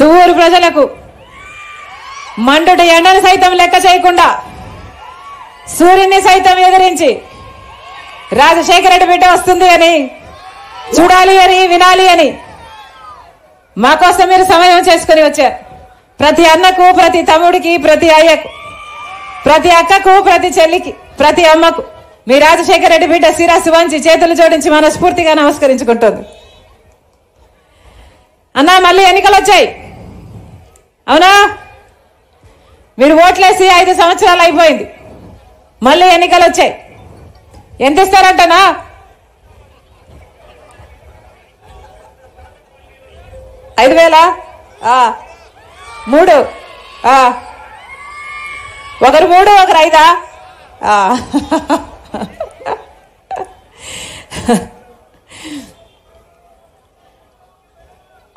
దువ్వూరు ప్రజలకు మండుటి ఎండను సైతం లెక్క చేయకుండా సూర్యుని సైతం ఎదిరించి రాజశేఖర రెడ్డి బిడ్డ వస్తుంది అని చూడాలి అని వినాలి అని మా కోసం మీరు సమయం చేసుకుని వచ్చారు. ప్రతి అన్నకు, ప్రతి తమ్ముడికి, ప్రతి అయ్యకు, ప్రతి అక్కకు, ప్రతి చెల్లికి, ప్రతి అమ్మకు మీ రాజశేఖర రెడ్డి బిడ్డ శిరస్సు వంచి చేతులు జోడించి మనస్ఫూర్తిగా నమస్కరించుకుంటుంది. అన్నా మళ్ళీ ఎన్నికలు వచ్చాయి, అవునా? మీరు ఓట్లేసి 5 సంవత్సరాలు అయిపోయింది, మళ్ళీ ఎన్నికలు వచ్చాయి. ఎంత ఇస్తారంటనా? 5,000? 3. ఒకరు 3, ఒకరు 5.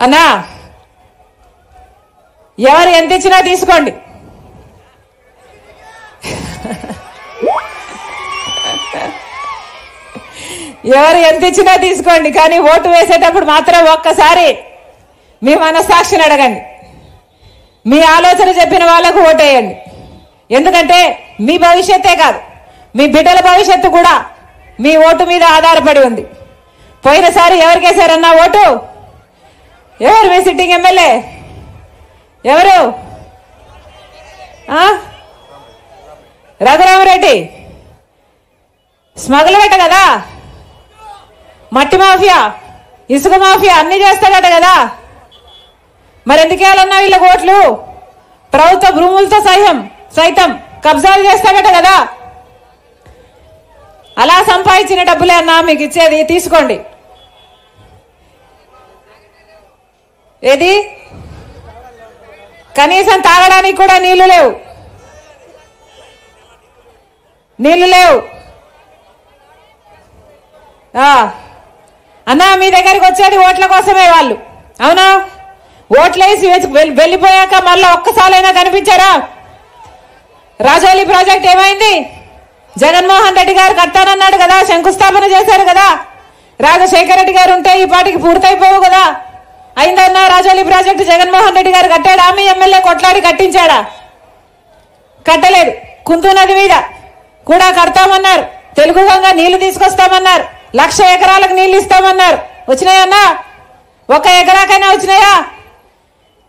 అన్నా ఎవరు ఎంత ఇచ్చినా తీసుకోండి. ఎవరు ఎంత ఇచ్చినా తీసుకోండి, కానీ ఓటు వేసేటప్పుడు మాత్రం ఒక్కసారి మీ మనస్సాక్షిని అడగండి. మీ ఆలోచన చెప్పిన వాళ్ళకు ఓటేయండి. ఎందుకంటే మీ భవిష్యత్తే కాదు, మీ బిడ్డల భవిష్యత్తు కూడా మీ ఓటు మీద ఆధారపడి ఉంది. పోయినసారి ఎవరికేశారన్నా ఓటు? ఎవరు మీ సిట్టింగ్ ఎమ్మెల్యే? ఎవరు? రఘురామరెడ్డి. స్మగులు పెట్ట కదా, మట్టి మాఫియా, ఇసుక మాఫియా అన్ని చేస్తాడట కదా. మరి ఎందుకు వేయాలన్నా వీళ్ళకి ఓట్లు? ప్రభుత్వ భూములతో సైతం కబ్జాలు చేస్తాడట కదా. అలా సంపాదించిన డబ్బులే అన్నా మీకు ఇచ్చేది, తీసుకోండి. ఏది? కనీసం తాగడానికి కూడా నీళ్లు లేవు. అన్నా మీ దగ్గరికి వచ్చేది ఓట్ల కోసమే వాళ్ళు, అవునా? ఓట్లేసి వెళ్ళిపోయాక మళ్ళీ ఒక్కసారైనా కనిపించారా? రాజోలి ప్రాజెక్ట్ ఏమైంది? జగన్మోహన్ రెడ్డి గారు కట్టానన్నాడు కదా, శంకుస్థాపన చేశారు కదా. రాజశేఖర రెడ్డి గారు ఉంటే ఈ పాటికి పూర్తయిపోవు కదా. అయిందన్నా రాజోలి ప్రాజెక్టు జగన్మోహన్ రెడ్డి గారు కట్టాడా? మీ ఎమ్మెల్యే కొట్లాడి కట్టించాడా? కట్టలేదు. కుంతు నది మీద కూడా కడతామన్నారు, తెలుగు గంగ నీళ్లు తీసుకొస్తామన్నారు, 1,00,000 ఎకరాలకు నీళ్లు ఇస్తామన్నారు. వచ్చినాయన్నా? 1 ఎకరాకైనా వచ్చినాయా?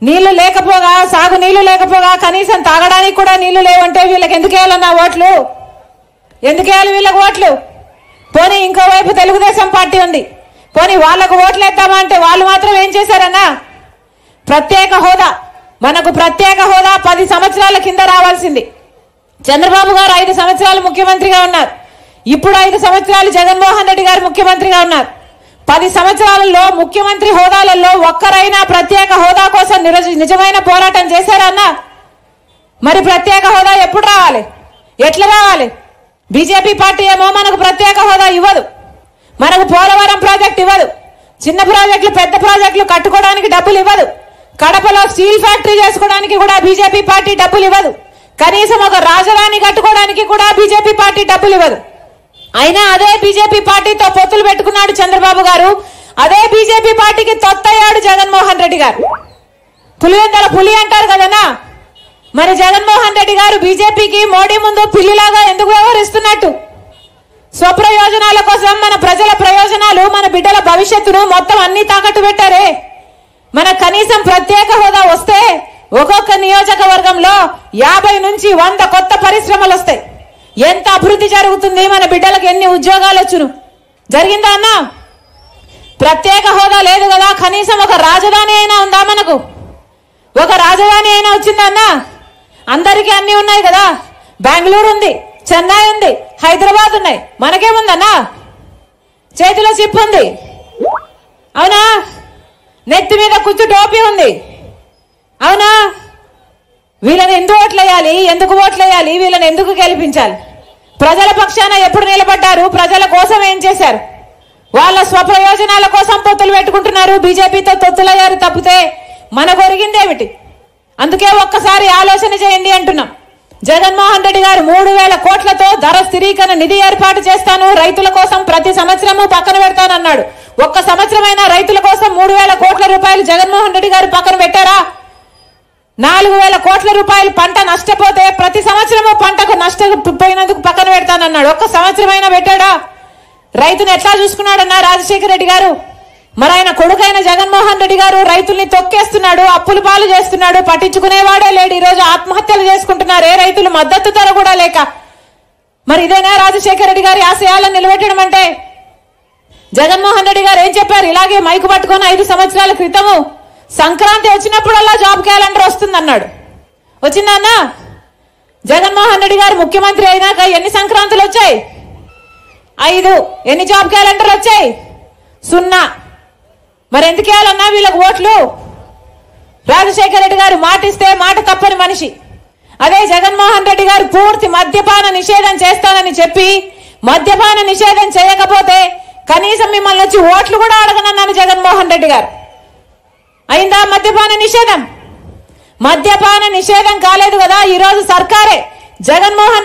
నీళ్లు లేకపోగా, సాగు నీళ్లు లేకపోగా, కనీసం తాగడానికి కూడా నీళ్లు లేవంటే వీళ్ళకి ఎందుకు వేయాలన్నా ఓట్లు? ఎందుకు వేయాలి వీళ్ళకి ఓట్లు? పోనీ ఇంకోవైపు తెలుగుదేశం పార్టీ ఉంది, పోనీ వాళ్లకు ఓట్లు వేద్దామా అంటే వాళ్ళు మాత్రం ఏం చేశారన్నా? ప్రత్యేక హోదా, మనకు ప్రత్యేక హోదా 10 సంవత్సరాల కింద రావాల్సింది. చంద్రబాబు గారు 5 సంవత్సరాలు ముఖ్యమంత్రిగా ఉన్నారు. ఇప్పుడు 5 సంవత్సరాలు జగన్మోహన్ రెడ్డి గారు ముఖ్యమంత్రిగా ఉన్నారు. 10 సంవత్సరాలలో ముఖ్యమంత్రి హోదాలలో ఒక్కరైనా ప్రత్యేక హోదా కోసం నిజమైన పోరాటం చేశారన్నా? మరి ప్రత్యేక హోదా ఎప్పుడు రావాలి? ఎట్లా రావాలి? బీజేపీ పార్టీ ఏమో మనకు ప్రత్యేక హోదా ఇవ్వదు, మనకు పోలవరం ప్రాజెక్ట్ ఇవ్వదు, చిన్న ప్రాజెక్టులు పెద్ద ప్రాజెక్టులు కట్టుకోవడానికి డబ్బులు ఇవ్వదు, కడపలో స్టీల్ ఫ్యాక్టరీ చేసుకోవడానికి కూడా బీజేపీ పార్టీ డబ్బులు ఇవ్వదు, కనీసం ఒక రాజధాని కట్టుకోవడానికి కూడా బీజేపీ పార్టీ డబ్బులు ఇవ్వదు. అయినా అదే బీజేపీ పార్టీతో పొత్తులు పెట్టుకున్నాడు చంద్రబాబు గారు, అదే బీజేపీ పార్టీకి తొత్తయ్యాడు జగన్మోహన్ రెడ్డి గారు. పులివెందల పులి అంటారు కదన్నా, మరి జగన్మోహన్ రెడ్డి గారు బీజేపీకి మోడీ ముందు పిల్లిలాగా ఎందుకు వ్యవహరిస్తున్నట్టు? స్వప్రయోజనాల కోసం మన ప్రజల ప్రయోజనాలు, మన బిడ్డల భవిష్యత్తును మొత్తం అన్ని తాకట్టు పెట్టారే. మన కనీసం ప్రత్యేక హోదా వస్తే ఒక్కొక్క నియోజకవర్గంలో 50 నుంచి 100 కొత్త పరిశ్రమలు వస్తాయి. ఎంత అభివృద్ధి జరుగుతుంది, మన బిడ్డలకు ఎన్ని ఉద్యోగాలు వచ్చును? జరిగిందా అన్నా? ప్రత్యేక హోదా లేదు కదా, కనీసం ఒక రాజధాని అయినా ఉందా? మనకు ఒక రాజధాని అయినా వచ్చిందా అన్నా? అందరికీ అన్ని ఉన్నాయి కదా, బెంగళూరు ఉంది, చెన్నై ఉంది, హైదరాబాద్ ఉన్నాయి, మనకేముందన్నా? చేతిలో చిప్ ఉంది, అవునా? నెత్తి మీద కుచ్చు టోపీ ఉంది, అవునా? వీళ్ళని ఎందుకు ఓట్లేయాలి? ఎందుకు ఓట్లేయాలి? వీళ్ళని ఎందుకు గెలిపించాలి? ప్రజల పక్షాన ఎప్పుడు నిలబడ్డారు? ప్రజల కోసం ఏం చేశారు? వాళ్ళ స్వప్రయోజనాల కోసం పొత్తులు పెట్టుకుంటున్నారు, బీజేపీతో తొత్తులయ్యారు తప్పితే మన కొరిగిందేమిటి? అందుకే ఒక్కసారి ఆలోచన చేయండి అంటున్నాం. జగన్మోహన్ రెడ్డి గారు 3,000 కోట్లతో ధర స్థిరీకరణ నిధి ఏర్పాటు చేస్తాను, రైతుల కోసం ప్రతి సంవత్సరము పక్కన పెడతానన్నాడు. ఒక్క సంవత్సరమైనా రైతుల కోసం 3,000 కోట్ల రూపాయలు జగన్మోహన్ రెడ్డి గారు పక్కన పెట్టారా? 4,000 కోట్ల రూపాయలు పంట నష్టపోతే ప్రతి సంవత్సరము పంటకు నష్టపోయినందుకు పక్కన పెడతానన్నాడు. ఒక్క సంవత్సరమైనా పెట్టాడా? రైతును ఎట్లా చూసుకున్నాడన్నా రాజశేఖర రెడ్డి గారు? మరి ఆయన కొడుకైన జగన్మోహన్ రెడ్డి గారు రైతుల్ని తొక్కేస్తున్నాడు, అప్పులు పాలు చేస్తున్నాడు, పట్టించుకునేవాడే లేడు. ఈ రోజు ఆత్మహత్యలు చేసుకుంటున్నారు, ఏ రైతులు మద్దతు ధర కూడా లేక. మరి ఇదేనా రాజశేఖర రెడ్డి గారి ఆశయాలను నిలబెట్టడం అంటే? జగన్మోహన్ రెడ్డి గారు ఏం చెప్పారు? ఇలాగే మైకు పట్టుకొని 5 సంవత్సరాల క్రితము సంక్రాంతి వచ్చినప్పుడల్లా జాబ్ క్యాలెండర్ వస్తుందన్నాడు. వచ్చిందన్నా? జగన్మోహన్ రెడ్డి గారు ముఖ్యమంత్రి అయినాక ఎన్ని సంక్రాంతులు వచ్చాయి? 5. ఎన్ని జాబ్ క్యాలెండర్లు వచ్చాయి? 0. మరి ఎందుకు వేయాలన్నా వీళ్ళకి ఓట్లు? రాజశేఖర రెడ్డి గారు మాట ఇస్తే మాట తప్పని మనిషి. అదే జగన్మోహన్ రెడ్డి గారు పూర్తి మద్యపాన నిషేధం చేస్తానని చెప్పి మద్యపాన నిషేధం చేయకపోతే కనీసం మిమ్మల్ని వచ్చి ఓట్లు కూడా అడగనన్నాను జగన్మోహన్ రెడ్డి గారు. అయిందా మద్యపాన నిషేధం? మద్యపాన నిషేధం కాలేదు కదా. ఈ రోజు సర్కారే జగన్మోహన్